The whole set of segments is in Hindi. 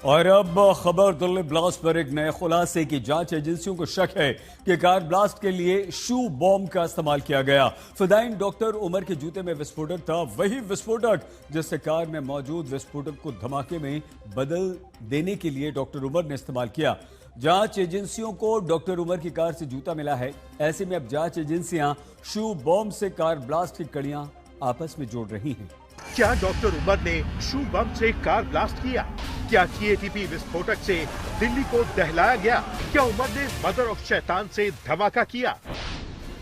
और अब खबर दिल्ली ब्लास्ट पर एक नए खुलासे की। जांच एजेंसियों को शक है कि कार ब्लास्ट के लिए शू बॉम्ब का इस्तेमाल किया गया। फिदाइन डॉक्टर उमर के जूते में विस्फोटक था, वही विस्फोटक जिससे कार में मौजूद विस्फोटक को धमाके में बदल देने के लिए डॉक्टर उमर ने इस्तेमाल किया। जांच एजेंसियों को डॉक्टर उमर की कार से जूता मिला है। ऐसे में अब जांच एजेंसियां शू बॉम्ब से कार ब्लास्ट की कड़ियां आपस में जोड़ रही हैं। क्या डॉक्टर उमर ने शू बम से कार ब्लास्ट किया? क्या टीएटीपी विस्फोटक से दिल्ली को दहलाया गया? क्या उमर ने मदर ऑफ शैतान से धमाका किया?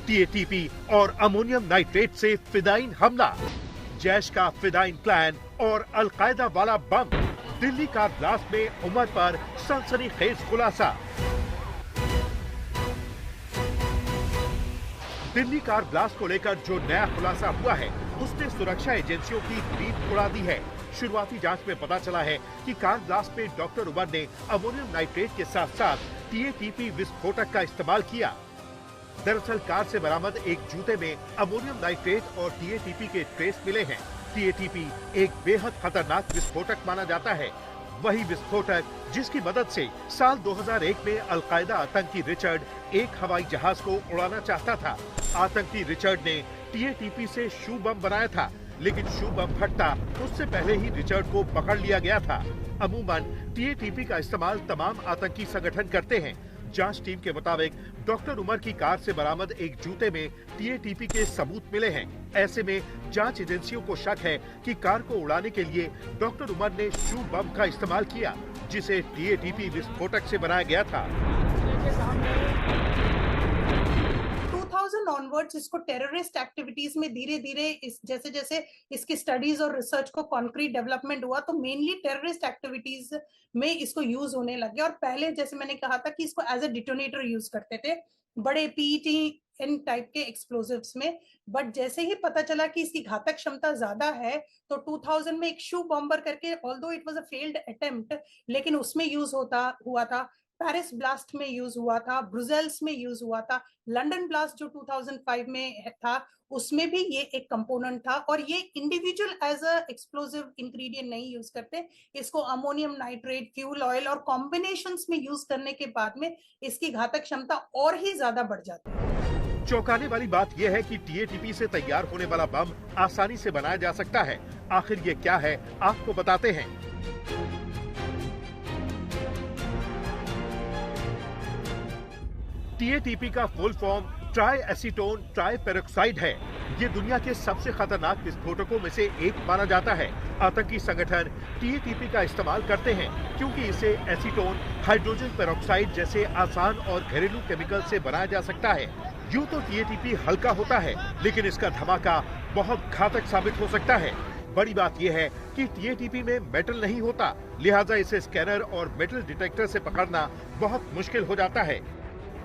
टीएटीपी और अमोनियम नाइट्रेट से फिदाइन हमला, जैश का फिदाइन प्लान और अलकायदा वाला बम। दिल्ली कार ब्लास्ट में उमर पर सनसनीखेज खुलासा। दिल्ली कार ब्लास्ट को लेकर जो नया खुलासा हुआ है उसने सुरक्षा एजेंसियों की नींद उड़ा दी है। शुरुआती जांच में पता चला है कि कार ब्लास्ट में डॉक्टर उमर ने अमोनियम नाइट्रेट के साथ साथ टीएटीपी विस्फोटक का इस्तेमाल किया। दरअसल कार से बरामद एक जूते में अमोनियम नाइट्रेट और टीएटीपी के ट्रेस मिले हैं। टीएटीपी एक बेहद खतरनाक विस्फोटक माना जाता है, वही विस्फोटक जिसकी मदद से साल 2001 में अलकायदा आतंकी रिचर्ड एक हवाई जहाज को उड़ाना चाहता था। आतंकी रिचर्ड ने टीएटीपी से शू बम बनाया था, लेकिन शू बम फटता उससे पहले ही रिचर्ड को पकड़ लिया गया था। अमूमन टीएटीपी का इस्तेमाल तमाम आतंकी संगठन करते हैं। जांच टीम के मुताबिक डॉक्टर उमर की कार से बरामद एक जूते में टीएटीपी के सबूत मिले हैं। ऐसे में जांच एजेंसियों को शक है कि कार को उड़ाने के लिए डॉक्टर उमर ने शू बम का इस्तेमाल किया, जिसे टीएटीपी विस्फोटक से बनाया गया था। 2000 ऑनवर्ड्स इसको टेररिस्ट एक्टिविटीज में धीरे धीरे जैसे जैसे इसकी स्टडीज और रिसर्च को कॉन्क्रीट डेवलपमेंट हुआ तो मेनली टेररिस्ट एक्टिविटीज में इसको यूज होने लग गया। और पहले जैसे मैंने कहा था कि इसको एज ए डिटोनेटर यूज करते थे बड़े पीईटी टाइप के एक्सप्लोजिव्स में, बट जैसे ही पता चला कि इसकी घातक क्षमता ज्यादा है तो 2000 में एक शू बॉम्बर करके, although it was a failed attempt, लेकिन उसमें यूज हुआ था। पेरिस ब्लास्ट में यूज हुआ था, ब्रुसेल्स में यूज हुआ था, लंदन ब्लास्ट जो 2005 में था उसमें भी ये एक कंपोनेंट था। और ये individual as a explosive ingredient नहीं यूज करते, इसको अमोनियम नाइट्रेट, फ्यूल ऑयल और कॉम्बिनेशंस में यूज करने के बाद में इसकी घातक क्षमता और ही ज्यादा बढ़ जाती है। चौंकाने वाली बात यह है कि टीएटीपी से तैयार होने वाला बम आसानी से बनाया जा सकता है। आखिर ये क्या है, आपको बताते हैं। टीएटीपी का full form try acetone try peroxide है। ये दुनिया के सबसे खतरनाक विस्फोटकों में से एक माना जाता है। आतंकी संगठन टीएटीपी का इस्तेमाल करते हैं क्योंकि इसे एसीटोन, हाइड्रोजन पेरोक्साइड जैसे आसान और घरेलू केमिकल से बनाया जा सकता है। यूं तो टीएटीपी हल्का होता है, लेकिन इसका धमाका बहुत घातक साबित हो सकता है। बड़ी बात यह है कि टीएटीपी में मेटल नहीं होता, लिहाजा इसे स्कैनर और मेटल डिटेक्टर से पकड़ना बहुत मुश्किल हो जाता है।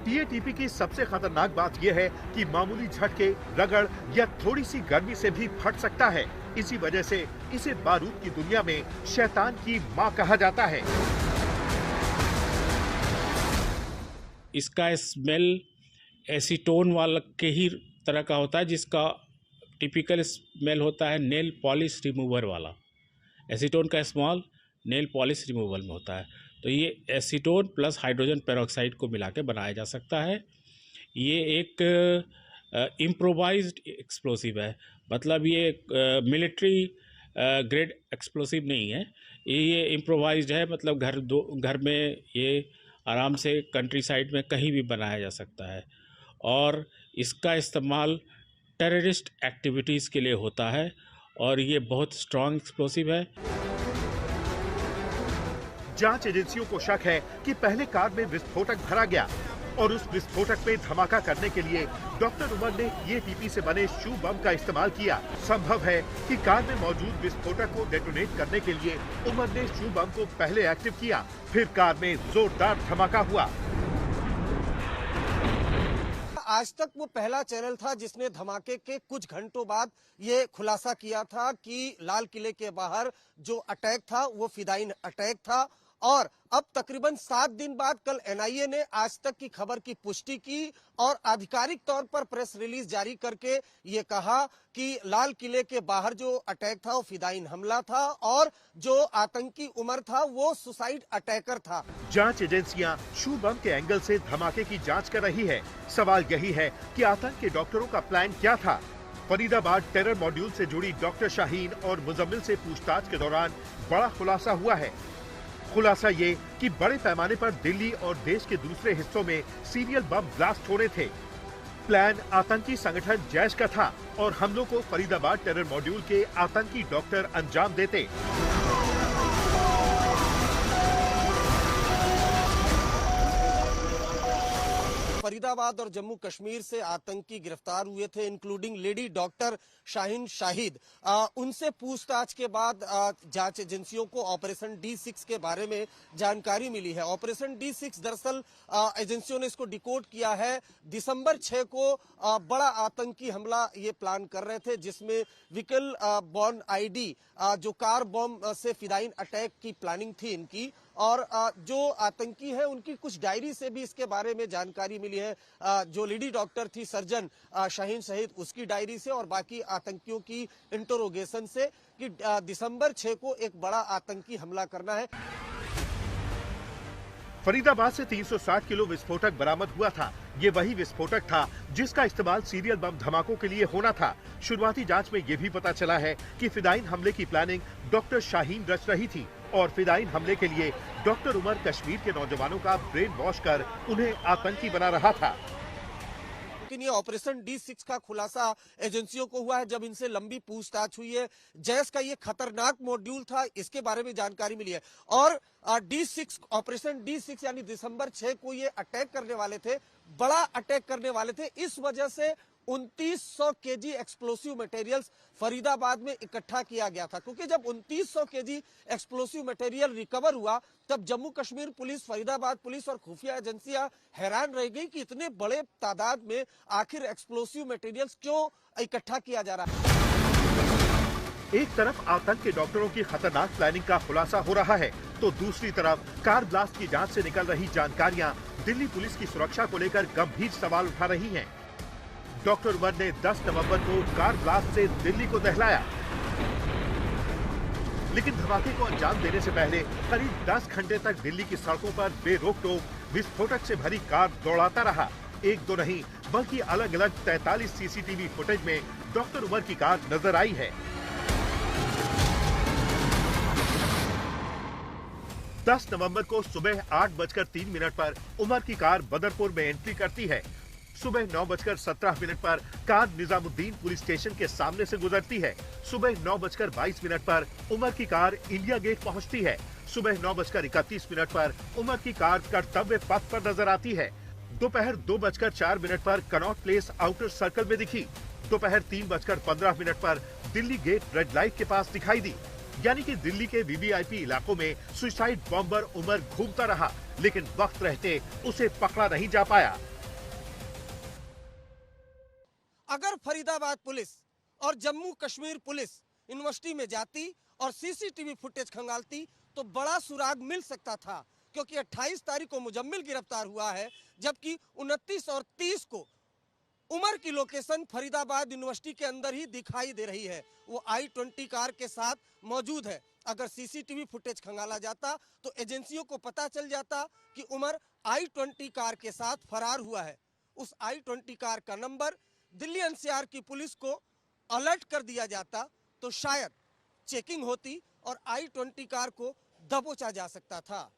टीएटीपी की सबसे खतरनाक बात यह है कि मामूली झटके, रगड़ या थोड़ी सी गर्मी से भी फट सकता है। इसी वजह से इसे बारूद की दुनिया में शैतान की मां कहा जाता है। इसका स्मेल एसीटोन वाला के ही तरह का होता है, जिसका टिपिकल स्मेल होता है नेल पॉलिश रिमूवर वाला। एसीटोन का स्मॉल नेल पॉलिश रिमूवल में होता है। तो ये एसीटोन प्लस हाइड्रोजन पेरोक्साइड को मिला के बनाया जा सकता है। ये एक इम्प्रोवाइज्ड एक्सप्लोसिव है, मतलब ये मिलिट्री ग्रेड एक्सप्लोसिव नहीं है। ये इम्प्रोवाइज्ड है, मतलब घर में ये आराम से कंट्री साइड में कहीं भी बनाया जा सकता है। और इसका इस्तेमाल टेररिस्ट एक्टिविटीज़ के लिए होता है और ये बहुत स्ट्रॉन्ग एक्सप्लोसिव है। जांच एजेंसियों को शक है कि पहले कार में विस्फोटक भरा गया और उस विस्फोटक में धमाका करने के लिए डॉक्टर उमर ने टीएटीपी से बने शू बम का इस्तेमाल किया। संभव है कि कार में मौजूद विस्फोटक को डेटोनेट करने के लिए उमर ने शू बम को पहले एक्टिव किया, फिर कार में जोरदार धमाका हुआ। आज तक वो पहला चैनल था जिसने धमाके के कुछ घंटों बाद ये खुलासा किया था कि लाल किले के बाहर जो अटैक था वो फिदाइन अटैक था और अब तकरीबन 7 दिन बाद कल एनआईए ने आज तक की खबर की पुष्टि की और आधिकारिक तौर पर प्रेस रिलीज जारी करके ये कहा कि लाल किले के बाहर जो अटैक था वो फिदायीन हमला था और जो आतंकी उमर था वो सुसाइड अटैकर था। जांच एजेंसियां शू बम के एंगल से धमाके की जांच कर रही है। सवाल यही है कि आतंक के डॉक्टरों का प्लान क्या था। फरीदाबाद टेरर मॉड्यूल से जुड़ी डॉक्टर शाहीन और मुजम्मिल से पूछताछ के दौरान बड़ा खुलासा हुआ है। खुलासा ये कि बड़े पैमाने पर दिल्ली और देश के दूसरे हिस्सों में सीरियल बम ब्लास्ट हो रहे थे। प्लान आतंकी संगठन जैश का था और हमलों को फरीदाबाद टेरर मॉड्यूल के आतंकी डॉक्टर अंजाम देते। फरीदाबाद और जम्मू कश्मीर से आतंकी गिरफ्तार हुए थे, including lady doctor Shaheen Shahid. उनसे पूछताछ के बाद जांच एजेंसियों को ऑपरेशन D6 के बारे में जानकारी मिली है। ऑपरेशन D6 दरअसल एजेंसियों ने इसको डिकोड किया है। दिसंबर 6 को बड़ा आतंकी हमला ये प्लान कर रहे थे, जिसमें व्हीकल बॉर्न आईडी जो कार बॉम्ब से फिदायीन अटैक की प्लानिंग थी इनकी, और जो आतंकी है उनकी कुछ डायरी से भी इसके बारे में जानकारी मिली है। जो लेडी डॉक्टर थी सर्जन शाहीन शहीद, उसकी डायरी से और बाकी आतंकियों की इंटरोगेशन से कि दिसंबर 6 को एक बड़ा आतंकी हमला करना है। फरीदाबाद से 360 किलो विस्फोटक बरामद हुआ था। ये वही विस्फोटक था जिसका इस्तेमाल सीरियल बम धमाकों के लिए होना था। शुरुआती जांच में ये भी पता चला है कि फिदायीन हमले की प्लानिंग डॉक्टर शाहीन रच रही थी और फिदायीन हमले के लिए डॉक्टर उमर कश्मीर के नौजवानों का ब्रेन वॉश कर उन्हें आतंकी बना रहा था। लेकिन ये ऑपरेशन D6 का खुलासा एजेंसियों को हुआ है जब इनसे लंबी पूछताछ हुई है। जैश का ये खतरनाक मॉड्यूल था, इसके बारे में जानकारी मिली है। और D6 ऑपरेशन D6 यानी दिसंबर 6 को ये अटैक करने वाले थे, बड़ा अटैक करने वाले थे। इस वजह से 2900 केजी एक्सप्लोसिव मटेरियल्स फरीदाबाद में इकट्ठा किया गया था, क्योंकि जब 2900 केजी एक्सप्लोसिव मटेरियल रिकवर हुआ तब जम्मू कश्मीर पुलिस, फरीदाबाद पुलिस और खुफिया एजेंसियां हैरान रह गई कि इतने बड़े तादाद में आखिर एक्सप्लोसिव मटेरियल्स क्यों इकट्ठा किया जा रहा है। एक तरफ आतंक के डॉक्टरों की खतरनाक प्लानिंग का खुलासा हो रहा है, तो दूसरी तरफ कार ब्लास्ट की जांच से निकल रही जानकारियां दिल्ली पुलिस की सुरक्षा को लेकर गंभीर सवाल उठा रही हैं। डॉक्टर उमर ने 10 नवंबर को कार ब्लास्ट से दिल्ली को दहलाया, लेकिन धमाके को अंजाम देने से पहले करीब 10 घंटे तक दिल्ली की सड़कों पर बेरोक-टोक विस्फोटक से भरी कार दौड़ाता रहा। एक दो नहीं बल्कि अलग अलग 43 सीसीटीवी फुटेज में डॉक्टर उमर की कार नजर आई है। 10 नवंबर को सुबह 8:03 पर उमर की कार बदरपुर में एंट्री करती है। सुबह 9:17 पर कार निजामुद्दीन पुलिस स्टेशन के सामने से गुजरती है। सुबह 9:22 पर उमर की कार इंडिया गेट पहुंचती है। सुबह 9:31 पर उमर की कार कर्तव्य पथ पर नजर आती है। दोपहर 2:04 पर कनॉट प्लेस आउटर सर्कल में दिखी। दोपहर 3:15 पर दिल्ली गेट रेड लाइट के पास दिखाई दी। यानी कि दिल्ली के वीवीआईपी इलाकों में सुसाइड बॉम्बर उमर घूमता रहा, लेकिन वक्त रहते उसे पकड़ा नहीं जा पाया। अगर फरीदाबाद पुलिस और जम्मू कश्मीर पुलिस यूनिवर्सिटी में जाती और सीसीटीवी फुटेज खंगालती तो बड़ा सुराग मिल सकता था, क्योंकि 28 तारीख को मुजम्मिल गिरफ्तार हुआ है, जबकि 29 और 30 को उमर की लोकेशन फरीदाबाद यूनिवर्सिटी के अंदर ही दिखाई दे रही है। वो I-20 कार के साथ मौजूद है। अगर सीसीटीवी फुटेज खंगाला जाता तो एजेंसियों को पता चल जाता कि उमर I-20 कार के साथ फरार हुआ है। उस I-20 कार का नंबर दिल्ली एनसीआर की पुलिस को अलर्ट कर दिया जाता तो शायद चेकिंग होती और I-20 कार को दबोचा जा सकता था।